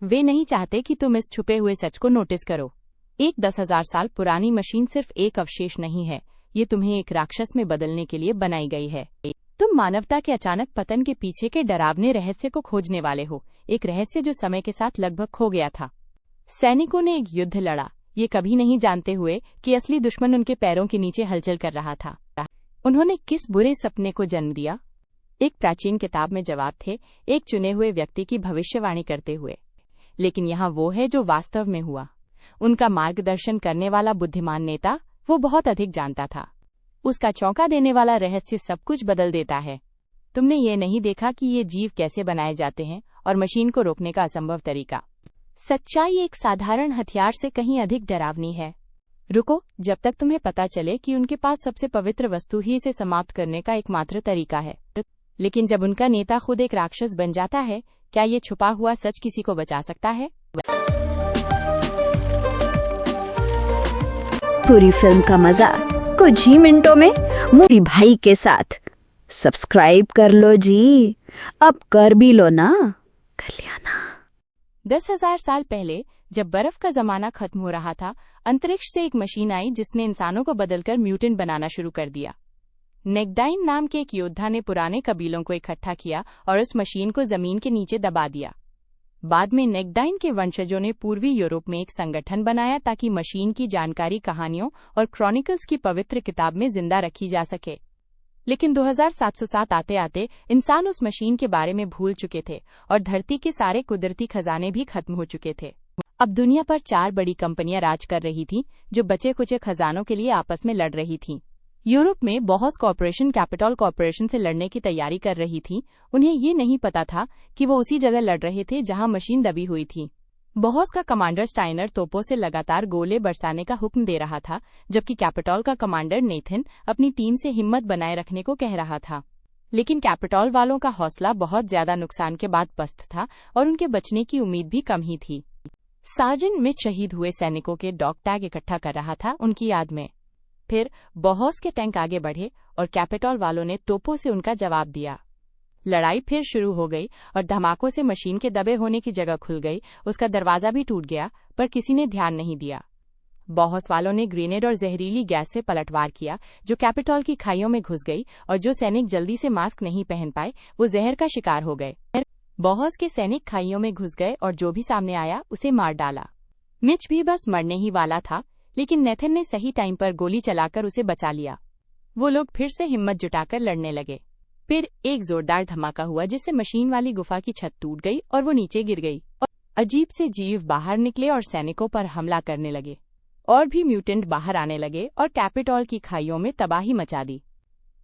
वे नहीं चाहते कि तुम इस छुपे हुए सच को नोटिस करो। एक 10,000 साल पुरानी मशीन सिर्फ एक अवशेष नहीं है, ये तुम्हें एक राक्षस में बदलने के लिए बनाई गई है। तुम मानवता के अचानक पतन के पीछे के डरावने रहस्य को खोजने वाले हो, एक रहस्य जो समय के साथ लगभग खो गया था। सैनिकों ने एक युद्ध लड़ा, ये कभी नहीं जानते हुए कि असली दुश्मन उनके पैरों के नीचे हलचल कर रहा था। उन्होंने किस बुरे सपने को जन्म दिया? एक प्राचीन किताब में जवाब थे, एक चुने हुए व्यक्ति की भविष्यवाणी करते हुए। लेकिन यहाँ वो है जो वास्तव में हुआ। उनका मार्गदर्शन करने वाला बुद्धिमान नेता, वो बहुत अधिक जानता था। उसका चौंका देने वाला रहस्य सब कुछ बदल देता है। तुमने ये नहीं देखा कि ये जीव कैसे बनाए जाते हैं और मशीन को रोकने का असंभव तरीका। सच्चाई एक साधारण हथियार से कहीं अधिक डरावनी है। रुको, जब तक तुम्हें पता चले कि उनके पास सबसे पवित्र वस्तु ही इसे समाप्त करने का एकमात्र तरीका है। लेकिन जब उनका नेता खुद एक राक्षस बन जाता है, क्या ये छुपा हुआ सच किसी को बचा सकता है? पूरी फिल्म का मजा कुछ ही मिनटों में मूवी भाई के साथ। सब्सक्राइब कर लो जी, अब कर भी लो ना, कर लिया ना। 10,000 साल पहले जब बर्फ का जमाना खत्म हो रहा था, अंतरिक्ष से एक मशीन आई जिसने इंसानों को बदलकर म्यूटेंट बनाना शुरू कर दिया। नेक्डाइन नाम के एक योद्धा ने पुराने कबीलों को इकट्ठा किया और उस मशीन को जमीन के नीचे दबा दिया। बाद में नेक्डाइन के वंशजों ने पूर्वी यूरोप में एक संगठन बनाया ताकि मशीन की जानकारी कहानियों और क्रॉनिकल्स की पवित्र किताब में जिंदा रखी जा सके। लेकिन 2707 आते आते इंसान उस मशीन के बारे में भूल चुके थे और धरती के सारे कुदरती खजाने भी खत्म हो चुके थे। अब दुनिया पर 4 बड़ी कंपनियां राज कर रही थीं, जो बचे कुचे खजानों के लिए आपस में लड़ रही थीं। यूरोप में बॉहस कॉरपोरेशन कैपिटॉल कॉरपोरेशन से लड़ने की तैयारी कर रही थी। उन्हें ये नहीं पता था कि वो उसी जगह लड़ रहे थे जहां मशीन दबी हुई थी। बॉहस का कमांडर स्टाइनर तोपों से लगातार गोले बरसाने का हुक्म दे रहा था, जबकि कैपिटॉल का कमांडर नेथन अपनी टीम से हिम्मत बनाए रखने को कह रहा था। लेकिन कैपिटॉल वालों का हौसला बहुत ज्यादा नुकसान के बाद पस्त था और उनके बचने की उम्मीद भी कम ही थी। सार्जेंट मिच शहीद हुए सैनिकों के डॉग टैग इकट्ठा कर रहा था उनकी याद में। फिर बॉहस के टैंक आगे बढ़े और कैपिटॉल वालों ने तोपों से उनका जवाब दिया। लड़ाई फिर शुरू हो गई और धमाकों से मशीन के दबे होने की जगह खुल गई। उसका दरवाजा भी टूट गया, पर किसी ने ध्यान नहीं दिया। बॉहस वालों ने ग्रेनेड और जहरीली गैस से पलटवार किया, जो कैपिटॉल की खाइयों में घुस गई, और जो सैनिक जल्दी से मास्क नहीं पहन पाए वो जहर का शिकार हो गए। बॉहस के सैनिक खाइयों में घुस गए और जो भी सामने आया उसे मार डाला। मिच भी बस मरने ही वाला था, लेकिन नेथन ने सही टाइम पर गोली चलाकर उसे बचा लिया। वो लोग फिर से हिम्मत जुटाकर लड़ने लगे। फिर एक जोरदार धमाका हुआ जिससे मशीन वाली गुफा की छत टूट गई और वो नीचे गिर गई। और अजीब से जीव बाहर निकले और सैनिकों पर हमला करने लगे। और भी म्यूटेंट बाहर आने लगे और कैपिटॉल की खाइयों में तबाही मचा दी।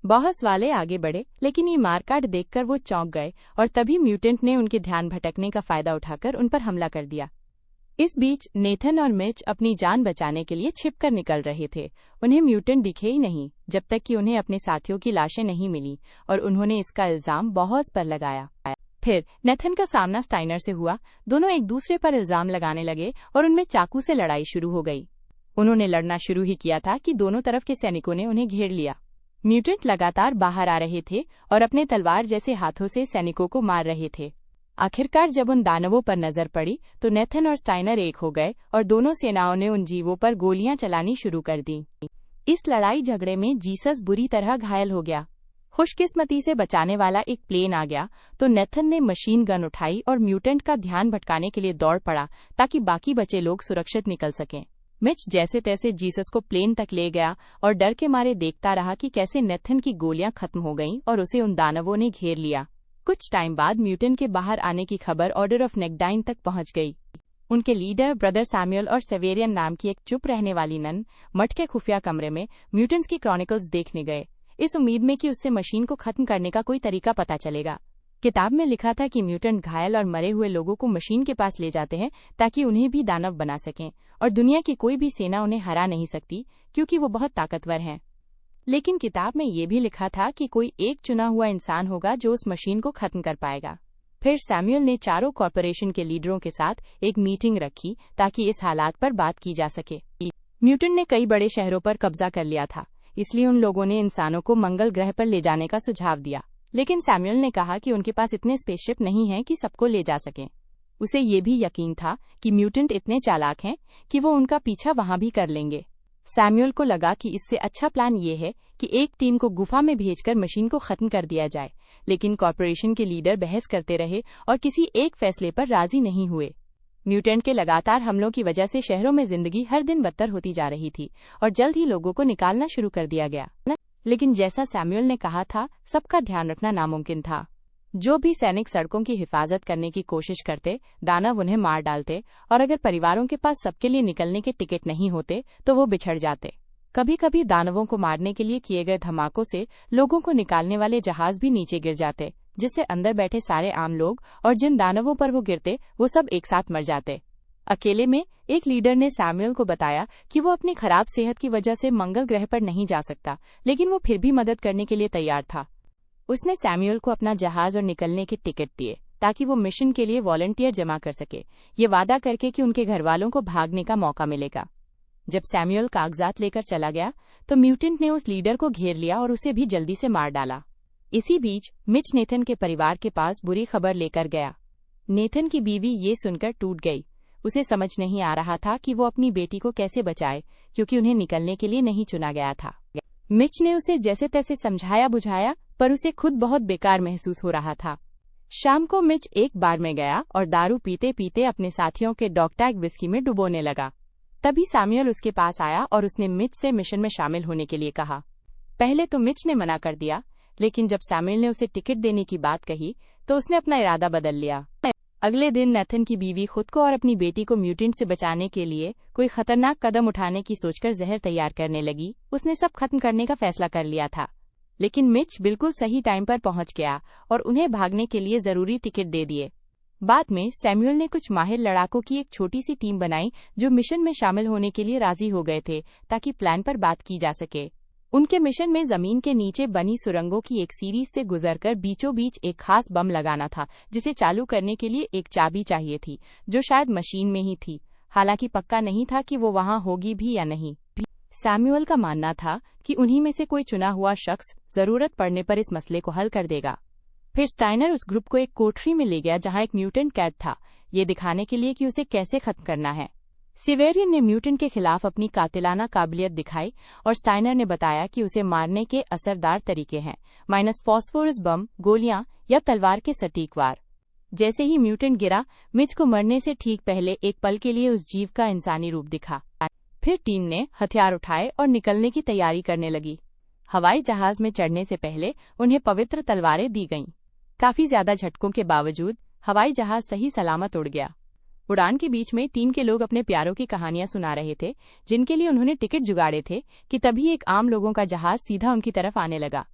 बॉहस वाले आगे बढ़े, लेकिन ये मारकाट देखकर वो चौंक गए और तभी म्यूटेंट ने उनके ध्यान भटकने का फायदा उठाकर उन पर हमला कर दिया। इस बीच नेथन और मिच अपनी जान बचाने के लिए छिपकर निकल रहे थे। उन्हें म्यूटेंट दिखे ही नहीं जब तक कि उन्हें अपने साथियों की लाशें नहीं मिली और उन्होंने इसका इल्जाम बॉहस पर लगाया। फिर नेथन का सामना स्टाइनर से हुआ। दोनों एक दूसरे पर इल्जाम लगाने लगे और उनमें चाकू से लड़ाई शुरू हो गई। उन्होंने लड़ना शुरू ही किया था कि दोनों तरफ के सैनिकों ने उन्हें घेर लिया। म्यूटेंट लगातार बाहर आ रहे थे और अपने तलवार जैसे हाथों से सैनिकों को मार रहे थे। आखिरकार जब उन दानवों पर नजर पड़ी तो नेथन और स्टाइनर एक हो गए और दोनों सेनाओं ने उन जीवों पर गोलियां चलानी शुरू कर दी। इस लड़ाई झगड़े में जीसस बुरी तरह घायल हो गया। खुशकिस्मती से बचाने वाला एक प्लेन आ गया तो नेथन ने मशीन गन उठाई और म्यूटेंट का ध्यान भटकाने के लिए दौड़ पड़ा ताकि बाकी बचे लोग सुरक्षित निकल सकें। मिच जैसे तैसे जीसस को प्लेन तक ले गया और डर के मारे देखता रहा कि कैसे नेथन की गोलियां खत्म हो गईं और उसे उन दानवों ने घेर लिया। कुछ टाइम बाद म्यूटेंट के बाहर आने की खबर ऑर्डर ऑफ नेक्डाइन तक पहुंच गई। उनके लीडर ब्रदर सैमुअल और सेवेरियन नाम की एक चुप रहने वाली नन मठ के खुफिया कमरे में म्यूटेंट्स की क्रॉनिकल्स देखने गए, इस उम्मीद में कि उससे मशीन को खत्म करने का कोई तरीका पता चलेगा। किताब में लिखा था कि म्यूटेंट घायल और मरे हुए लोगों को मशीन के पास ले जाते हैं ताकि उन्हें भी दानव बना सकें और दुनिया की कोई भी सेना उन्हें हरा नहीं सकती क्योंकि वो बहुत ताकतवर हैं। लेकिन किताब में ये भी लिखा था कि कोई एक चुना हुआ इंसान होगा जो उस मशीन को खत्म कर पाएगा। फिर सैमुअल ने चारों कॉरपोरेशन के लीडरों के साथ एक मीटिंग रखी ताकि इस हालात पर बात की जा सके। म्यूटेंट ने कई बड़े शहरों पर कब्जा कर लिया था, इसलिए उन लोगों ने इंसानों को मंगल ग्रह पर ले जाने का सुझाव दिया। लेकिन सैमुअल ने कहा कि उनके पास इतने स्पेसशिप नहीं हैं कि सबको ले जा सकें। उसे ये भी यकीन था कि म्यूटेंट इतने चालाक हैं कि वो उनका पीछा वहां भी कर लेंगे। सैमुअल को लगा कि इससे अच्छा प्लान ये है कि एक टीम को गुफा में भेजकर मशीन को खत्म कर दिया जाए, लेकिन कॉर्पोरेशन के लीडर बहस करते रहे और किसी एक फैसले पर राजी नहीं हुए। म्यूटेंट के लगातार हमलों की वजह से शहरों में जिंदगी हर दिन बदतर होती जा रही थी और जल्द ही लोगों को निकालना शुरू कर दिया गया। लेकिन जैसा सैमुअल ने कहा था, सबका ध्यान रखना नामुमकिन था। जो भी सैनिक सड़कों की हिफाजत करने की कोशिश करते, दानव उन्हें मार डालते, और अगर परिवारों के पास सबके लिए निकलने के टिकट नहीं होते तो वो बिछड़ जाते। कभी कभी दानवों को मारने के लिए किए गए धमाकों से लोगों को निकालने वाले जहाज भी नीचे गिर जाते, जिससे अंदर बैठे सारे आम लोग और जिन दानवों पर वो गिरते वो सब एक साथ मर जाते। अकेले में एक लीडर ने सैमुअल को बताया कि वो अपनी खराब सेहत की वजह से मंगल ग्रह पर नहीं जा सकता, लेकिन वो फिर भी मदद करने के लिए तैयार था। उसने सैमुअल को अपना जहाज और निकलने के टिकट दिए ताकि वो मिशन के लिए वॉलंटियर जमा कर सके, ये वादा करके कि उनके घरवालों को भागने का मौका मिलेगा। जब सैमुअल कागजात लेकर चला गया तो म्यूटेंट ने उस लीडर को घेर लिया और उसे भी जल्दी से मार डाला। इसी बीच मिच नेथन के परिवार के पास बुरी खबर लेकर गया। नेथन की बीवी ये सुनकर टूट गई। उसे समझ नहीं आ रहा था कि वो अपनी बेटी को कैसे बचाए, क्योंकि उन्हें निकलने के लिए नहीं चुना गया था। मिच ने उसे जैसे तैसे समझाया बुझाया, पर उसे खुद बहुत बेकार महसूस हो रहा था। शाम को मिच एक बार में गया और दारू पीते पीते अपने साथियों के डॉगटैग विस्की में डुबोने लगा। तभी सैमुअल उसके पास आया और उसने मिच से मिशन में शामिल होने के लिए कहा। पहले तो मिच ने मना कर दिया, लेकिन जब सैमुअल ने उसे टिकट देने की बात कही तो उसने अपना इरादा बदल लिया। अगले दिन नेथन की बीवी खुद को और अपनी बेटी को म्यूटेंट से बचाने के लिए कोई खतरनाक कदम उठाने की सोचकर जहर तैयार करने लगी। उसने सब खत्म करने का फैसला कर लिया था, लेकिन मिच बिल्कुल सही टाइम पर पहुंच गया और उन्हें भागने के लिए जरूरी टिकट दे दिए। बाद में सैमुअल ने कुछ माहिर लड़ाकों की एक छोटी सी टीम बनाई जो मिशन में शामिल होने के लिए राजी हो गए थे, ताकि प्लान पर बात की जा सके। उनके मिशन में जमीन के नीचे बनी सुरंगों की एक सीरीज से गुजरकर बीचों बीच एक खास बम लगाना था, जिसे चालू करने के लिए एक चाबी चाहिए थी, जो शायद मशीन में ही थी। हालांकि पक्का नहीं था कि वो वहां होगी भी या नहीं। सैमुअल का मानना था कि उन्हीं में से कोई चुना हुआ शख्स जरूरत पड़ने पर इस मसले को हल कर देगा। फिर स्टाइनर उस ग्रुप को एक कोठरी में ले गया जहां एक म्यूटेंट कैद था, ये दिखाने के लिए कि उसे कैसे खत्म करना है। सिवेरियन ने म्यूटेंट के खिलाफ अपनी कातिलाना काबिलियत दिखाई और स्टाइनर ने बताया कि उसे मारने के असरदार तरीके हैं, माइनस फास्फोरस बम, गोलियां या तलवार के सटीक वार। जैसे ही म्यूटेंट गिरा, मिच को मरने से ठीक पहले एक पल के लिए उस जीव का इंसानी रूप दिखा। फिर टीम ने हथियार उठाए और निकलने की तैयारी करने लगी। हवाई जहाज में चढ़ने से पहले उन्हें पवित्र तलवारें दी गईं। काफी ज्यादा झटकों के बावजूद हवाई जहाज सही सलामत उड़ गया। उड़ान के बीच में टीम के लोग अपने प्यारों की कहानियां सुना रहे थे, जिनके लिए उन्होंने टिकट जुगाड़े थे, कि तभी एक आम लोगों का जहाज सीधा उनकी तरफ आने लगा।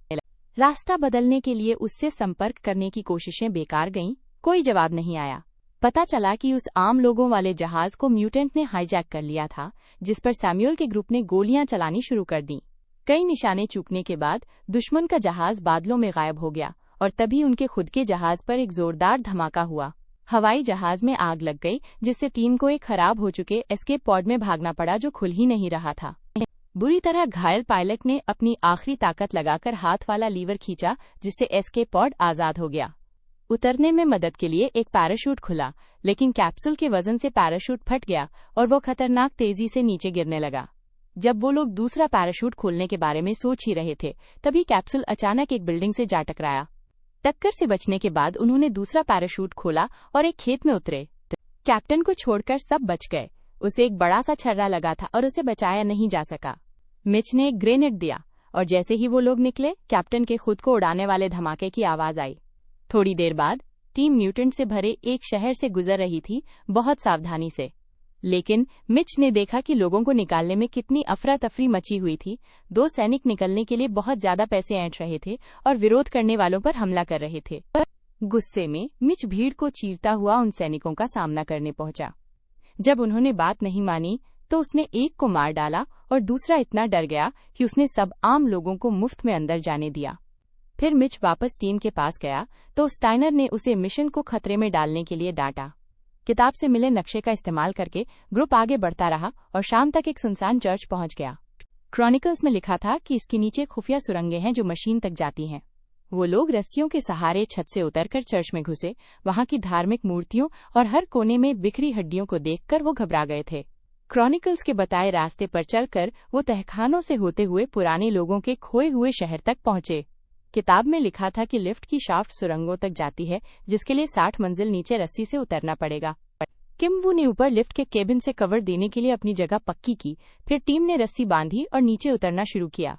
रास्ता बदलने के लिए उससे संपर्क करने की कोशिशें बेकार गईं, कोई जवाब नहीं आया। पता चला कि उस आम लोगों वाले जहाज को म्यूटेंट ने हाईजैक कर लिया था, जिस पर सैमुअल के ग्रुप ने गोलियां चलानी शुरू कर दी। कई निशाने चूकने के बाद दुश्मन का जहाज बादलों में गायब हो गया और तभी उनके खुद के जहाज पर एक जोरदार धमाका हुआ। हवाई जहाज में आग लग गई, जिससे टीम को एक खराब हो चुके एस्केप पॉड में भागना पड़ा जो खुल ही नहीं रहा था। बुरी तरह घायल पायलट ने अपनी आखिरी ताकत लगाकर हाथ वाला लीवर खींचा, जिससे एस्केप पॉड आजाद हो गया। उतरने में मदद के लिए एक पैराशूट खुला, लेकिन कैप्सूल के वजन से पैराशूट फट गया और वो खतरनाक तेजी से नीचे गिरने लगा। जब वो लोग दूसरा पैराशूट खोलने के बारे में सोच ही रहे थे, तभी कैप्सूल अचानक एक बिल्डिंग से जा टकराया। टक्कर से बचने के बाद उन्होंने दूसरा पैराशूट खोला और एक खेत में उतरे। कैप्टन को छोड़कर सब बच गए। उसे एक बड़ा सा छर्रा लगा था और उसे बचाया नहीं जा सका। मिच ने एक ग्रेनेड दिया और जैसे ही वो लोग निकले, कैप्टन के खुद को उड़ाने वाले धमाके की आवाज आई। थोड़ी देर बाद टीम म्यूटेंट से भरे एक शहर से गुजर रही थी, बहुत सावधानी से। लेकिन मिच ने देखा कि लोगों को निकालने में कितनी अफरा तफरी मची हुई थी। 2 सैनिक निकलने के लिए बहुत ज्यादा पैसे ऐंठ रहे थे और विरोध करने वालों पर हमला कर रहे थे। गुस्से में मिच भीड़ को चीरता हुआ उन सैनिकों का सामना करने पहुंचा। जब उन्होंने बात नहीं मानी तो उसने एक को मार डाला और दूसरा इतना डर गया कि उसने सब आम लोगों को मुफ्त में अंदर जाने दिया। फिर मिच वापस टीम के पास गया तो स्टाइनर ने उसे मिशन को खतरे में डालने के लिए डांटा। किताब से मिले नक्शे का इस्तेमाल करके ग्रुप आगे बढ़ता रहा और शाम तक एक सुनसान चर्च पहुंच गया। क्रॉनिकल्स में लिखा था कि इसके नीचे खुफिया सुरंगें हैं जो मशीन तक जाती हैं। वो लोग रस्सियों के सहारे छत से उतरकर चर्च में घुसे। वहां की धार्मिक मूर्तियों और हर कोने में बिखरी हड्डियों को देखकर वो घबरा गए थे। क्रॉनिकल्स के बताए रास्ते पर चलकर वो तहखानों से होते हुए पुराने लोगों के खोए हुए शहर तक पहुंचे। किताब में लिखा था कि लिफ्ट की शाफ्ट सुरंगों तक जाती है, जिसके लिए 60 मंजिल नीचे रस्सी से उतरना पड़ेगा। किम वू ने ऊपर लिफ्ट के केबिन से कवर देने के लिए अपनी जगह पक्की की। फिर टीम ने रस्सी बांधी और नीचे उतरना शुरू किया।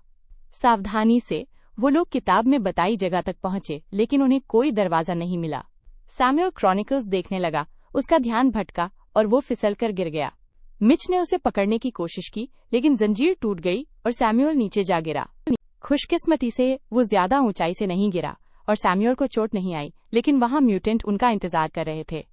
सावधानी से वो लोग किताब में बताई जगह तक पहुंचे, लेकिन उन्हें कोई दरवाजा नहीं मिला। सैमुअल क्रॉनिकल्स देखने लगा। उसका ध्यान भटका और वो फिसलकर गिर गया। मिच ने उसे पकड़ने की कोशिश की, लेकिन जंजीर टूट गई और सैमुअल नीचे जा गिरा। खुशकिस्मती से वो ज्यादा ऊंचाई से नहीं गिरा और सैमुअल को चोट नहीं आई, लेकिन वहां म्यूटेंट उनका इंतजार कर रहे थे।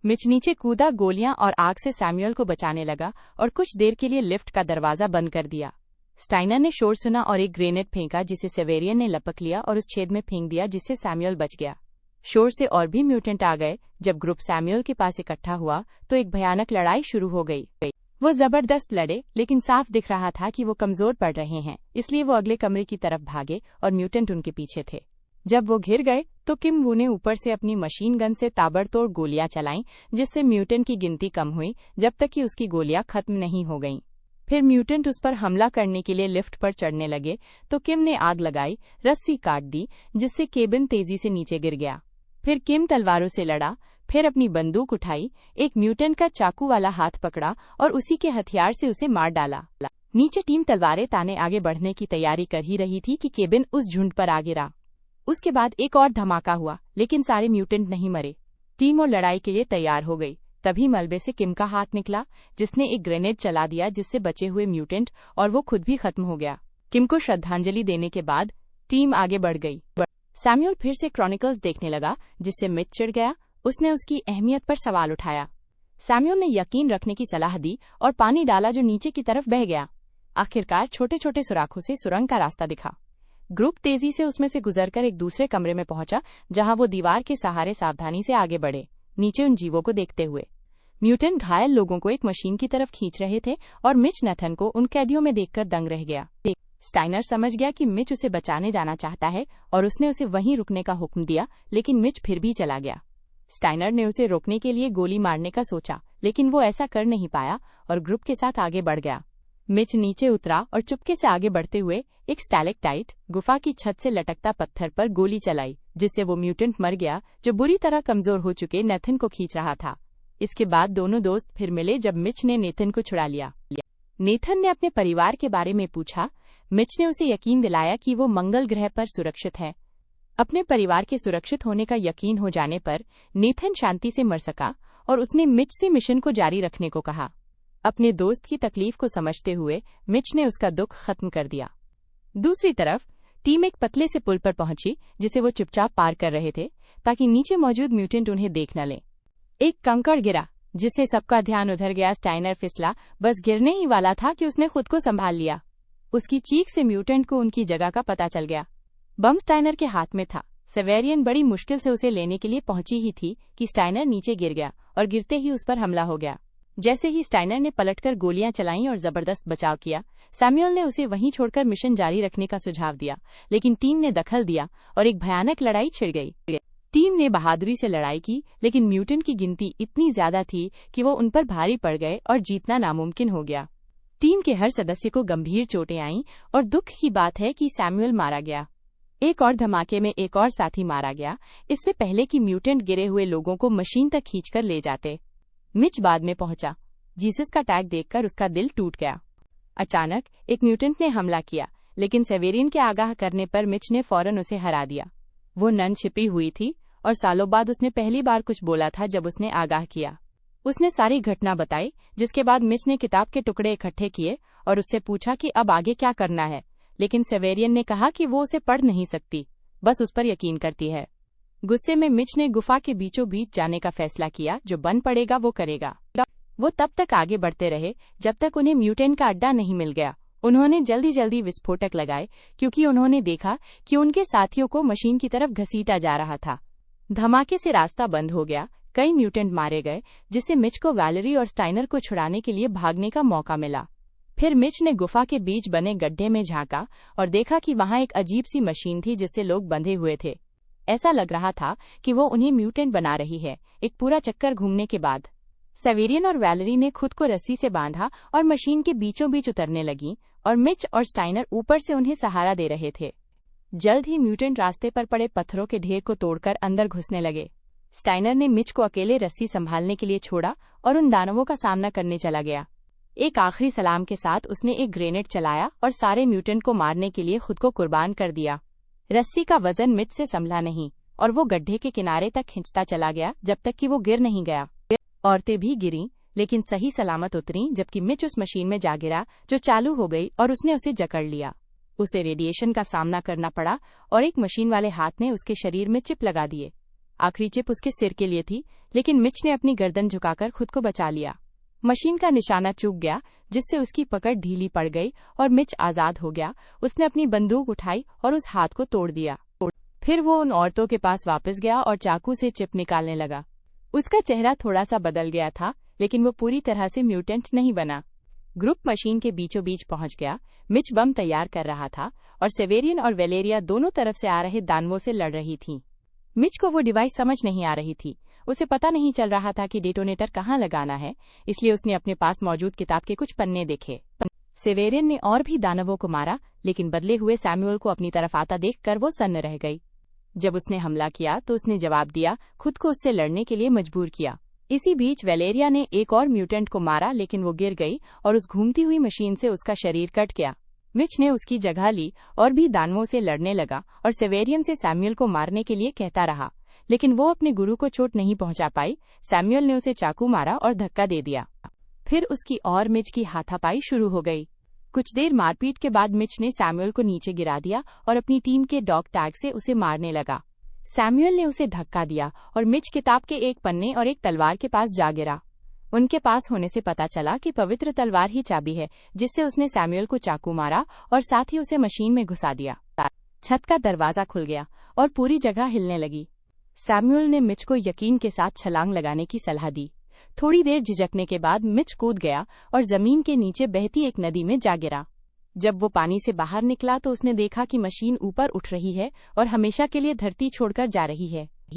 मिच नीचे कूदा, गोलियां और आग से सैमुअल को बचाने लगा और कुछ देर के लिए लिफ्ट का दरवाजा बंद कर दिया। स्टाइनर ने शोर सुना और एक ग्रेनेड फेंका, जिसे सेवेरियन ने लपक लिया और उस छेद में फेंक दिया, जिससे सैमुअल बच गया। शोर से और भी म्यूटेंट आ गए। जब ग्रुप सैमुअल के पास इकट्ठा हुआ तो एक भयानक लड़ाई शुरू हो गई। वो जबरदस्त लड़े, लेकिन साफ दिख रहा था कि वो कमजोर पड़ रहे हैं, इसलिए वो अगले कमरे की तरफ भागे और म्यूटेंट उनके पीछे थे। जब वो घिर गए तो किम वू ने ऊपर से अपनी मशीन गन से ताबड़तोड़ गोलियां चलाईं, जिससे म्यूटेंट की गिनती कम हुई जब तक कि उसकी गोलियां खत्म नहीं हो गईं। फिर म्यूटेंट उस पर हमला करने के लिए लिफ्ट पर चढ़ने लगे तो किम ने आग लगाई, रस्सी काट दी, जिससे केबिन तेजी से नीचे गिर गया। फिर किम तलवारों से लड़ा, फिर अपनी बंदूक उठाई, एक म्यूटेंट का चाकू वाला हाथ पकड़ा और उसी के हथियार से उसे मार डाला। नीचे टीम तलवारें ताने आगे बढ़ने की तैयारी कर ही रही थी कि केबिन उस झुंड पर आ गिरा। उसके बाद एक और धमाका हुआ, लेकिन सारे म्यूटेंट नहीं मरे। टीम और लड़ाई के लिए तैयार हो गई। तभी मलबे से किम का हाथ निकला, जिसने एक ग्रेनेड चला दिया, जिससे बचे हुए म्यूटेंट और वो खुद भी खत्म हो गया। किम को श्रद्धांजलि देने के बाद टीम आगे बढ़ गई। सैमुअल फिर से क्रॉनिकल्स देखने लगा, जिससे मिच चिढ़ गया। उसने उसकी अहमियत पर सवाल उठाया। सैमुअल ने यकीन रखने की सलाह दी और पानी डाला, जो नीचे की तरफ बह गया। आखिरकार छोटे छोटे सुराखों से सुरंग का रास्ता दिखा। ग्रुप तेजी से उसमें से गुजरकर एक दूसरे कमरे में पहुंचा, जहां वो दीवार के सहारे सावधानी से आगे बढ़े, नीचे उन जीवों को देखते हुए। म्यूटेंट घायल लोगों को एक मशीन की तरफ खींच रहे थे और मिच नथन को उन कैदियों में देखकर दंग रह गया। स्टाइनर समझ गया कि मिच उसे बचाने जाना चाहता है और उसने उसे वहीं रुकने का हुक्म दिया, लेकिन मिच फिर भी चला गया। स्टाइनर ने उसे रोकने के लिए गोली मारने का सोचा, लेकिन वो ऐसा कर नहीं पाया और ग्रुप के साथ आगे बढ़ गया। मिच नीचे उतरा और चुपके से आगे बढ़ते हुए एक स्टैलेक्टाइट गुफा की छत से लटकता पत्थर पर गोली चलाई, जिससे वो म्यूटेंट मर गया, जो बुरी तरह कमजोर हो चुके नेथन को खींच रहा था। इसके बाद दोनों दोस्त फिर मिले जब मिच ने नेथन को छुड़ा लिया। नेथन ने अपने परिवार के बारे में पूछा। मिच ने उसे यकीन दिलाया कि वो मंगल ग्रह पर सुरक्षित है। अपने परिवार के सुरक्षित होने का यकीन हो जाने पर नेथन शांति से मर सका और उसने मिच से मिशन को जारी रखने को कहा। अपने दोस्त की तकलीफ को समझते हुए मिच ने उसका दुख खत्म कर दिया। दूसरी तरफ टीम एक पतले से पुल पर पहुंची, जिसे वो चुपचाप पार कर रहे थे, ताकि नीचे मौजूद म्यूटेंट उन्हें देख न ले। एक कंकड़ गिरा, जिससे सबका ध्यान उधर गया। स्टाइनर फिसला, बस गिरने ही वाला था कि उसने खुद को संभाल लिया। उसकी चीख से म्यूटेंट को उनकी जगह का पता चल गया। बम स्टाइनर के हाथ में था। सेवेरियन बड़ी मुश्किल से उसे लेने के लिए पहुंची ही थी कि स्टाइनर नीचे गिर गया और गिरते ही उस पर हमला हो गया। जैसे ही स्टाइनर ने पलटकर गोलियां चलाईं और जबरदस्त बचाव किया, सैमुअल ने उसे वहीं छोड़कर मिशन जारी रखने का सुझाव दिया, लेकिन टीम ने दखल दिया और एक भयानक लड़ाई छिड़ गई। टीम ने बहादुरी से लड़ाई की, लेकिन म्यूटेंट की गिनती इतनी ज्यादा थी कि वो उन पर भारी पड़ गए और जीतना नामुमकिन हो गया। टीम के हर सदस्य को गंभीर चोटें आईं और दुख की बात है कि सैमुअल मारा गया। एक और धमाके में एक और साथी मारा गया, इससे पहले कि म्यूटेंट गिरे हुए लोगों को मशीन तक खींचकर ले जाते। मिच बाद में पहुंचा। जीसस का टैग देखकर उसका दिल टूट गया। अचानक एक म्यूटेंट ने हमला किया, लेकिन सेवेरियन के आगाह करने पर मिच ने फौरन उसे हरा दिया। वो नन छिपी हुई थी और सालों बाद उसने पहली बार कुछ बोला था जब उसने आगाह किया। उसने सारी घटना बताई, जिसके बाद मिच ने किताब के टुकड़े इकट्ठे किए और उससे पूछा कि अब आगे क्या करना है, लेकिन सेवेरियन ने कहा कि वो उसे पढ़ नहीं सकती, बस उस पर यकीन करती है। गुस्से में मिच ने गुफा के बीचों बीच जाने का फैसला किया। जो बन पड़ेगा वो करेगा। वो तब तक आगे बढ़ते रहे जब तक उन्हें म्यूटेंट का अड्डा नहीं मिल गया। उन्होंने जल्दी जल्दी विस्फोटक लगाए, क्योंकि उन्होंने देखा कि उनके साथियों को मशीन की तरफ घसीटा जा रहा था। धमाके से रास्ता बंद हो गया। कई म्यूटेंट मारे गए, जिससे मिच को वैलेरी और स्टाइनर को छुड़ाने के लिए भागने का मौका मिला। फिर मिच ने गुफा के बीच बने गड्ढे में झांका और देखा कि वहां एक अजीब सी मशीन थी जिससे लोग बंधे हुए थे। ऐसा लग रहा था कि वो उन्हें म्यूटेंट बना रही है। एक पूरा चक्कर घूमने के बाद सेवेरियन और वैलेरी ने खुद को रस्सी से बांधा और मशीन के बीचों बीच उतरने लगी और मिच और स्टाइनर ऊपर से उन्हें सहारा दे रहे थे। जल्द ही म्यूटेंट रास्ते पर पड़े पत्थरों के ढेर को तोड़कर अंदर घुसने लगे। स्टाइनर ने मिच को अकेले रस्सी संभालने के लिए छोड़ा और उन दानवों का सामना करने चला गया। एक आखिरी सलाम के साथ उसने एक ग्रेनेड चलाया और सारे म्यूटेंट को मारने के लिए खुद को कुर्बान कर दिया। रस्सी का वजन मिच से संभला नहीं और वो गड्ढे के किनारे तक खींचता चला गया जब तक कि वो गिर नहीं गया। औरतें भी गिरीं, लेकिन सही सलामत उतरीं, जबकि मिच उस मशीन में जा गिरा जो चालू हो गई और उसने उसे जकड़ लिया। उसे रेडिएशन का सामना करना पड़ा और एक मशीन वाले हाथ ने उसके शरीर में चिप लगा दिए। आखिरी चिप उसके सिर के लिए थी, लेकिन मिच ने अपनी गर्दन झुकाकर खुद को बचा लिया। मशीन का निशाना चूक गया, जिससे उसकी पकड़ ढीली पड़ गई और मिच आजाद हो गया। उसने अपनी बंदूक उठाई और उस हाथ को तोड़ दिया। फिर वो उन औरतों के पास वापस गया और चाकू से चिप निकालने लगा। उसका चेहरा थोड़ा सा बदल गया था, लेकिन वो पूरी तरह से म्यूटेंट नहीं बना। ग्रुप मशीन के बीचों बीच पहुंच गया। मिच बम तैयार कर रहा था और सेवेरियन और वेलेरिया दोनों तरफ से आ रहे दानवों से लड़ रही थीं। मिच को वो डिवाइस समझ नहीं आ रही थी। उसे पता नहीं चल रहा था कि डेटोनेटर कहाँ लगाना है, इसलिए उसने अपने पास मौजूद किताब के कुछ पन्ने देखे। सेवेरियन ने और भी दानवों को मारा, लेकिन बदले हुए सैमुअल को अपनी तरफ आता देखकर वो सन्न रह गई। जब उसने हमला किया तो उसने जवाब दिया, खुद को उससे लड़ने के लिए मजबूर किया। इसी बीच वेलेरिया ने एक और म्यूटेंट को मारा, लेकिन वो गिर गई और उस घूमती हुई मशीन से उसका शरीर कट गया। मिच ने उसकी जगह ली और भी दानवों से लड़ने लगा और सेवेरियन से सैमुअल को मारने के लिए कहता रहा, लेकिन वो अपने गुरु को चोट नहीं पहुंचा पाई। सैमुअल ने उसे चाकू मारा और धक्का दे दिया। फिर उसकी और मिच की हाथापाई शुरू हो गई। कुछ देर मारपीट के बाद मिच ने सैमुअल को नीचे गिरा दिया और अपनी टीम के डॉग टैग से उसे मारने लगा। सैमुअल ने उसे धक्का दिया और मिच किताब के एक पन्ने और एक तलवार के पास जा गिरा। उनके पास होने से पता चला कि पवित्र तलवार ही चाबी है, जिससे उसने सैमुअल को चाकू मारा और साथ ही उसे मशीन में घुसा दिया। छत का दरवाजा खुल गया और पूरी जगह हिलने लगी। सैमुअल ने मिच को यकीन के साथ छलांग लगाने की सलाह दी। थोड़ी देर झिझकने के बाद मिच कूद गया और जमीन के नीचे बहती एक नदी में जा गिरा। जब वो पानी से बाहर निकला तो उसने देखा कि मशीन ऊपर उठ रही है और हमेशा के लिए धरती छोड़कर जा रही है।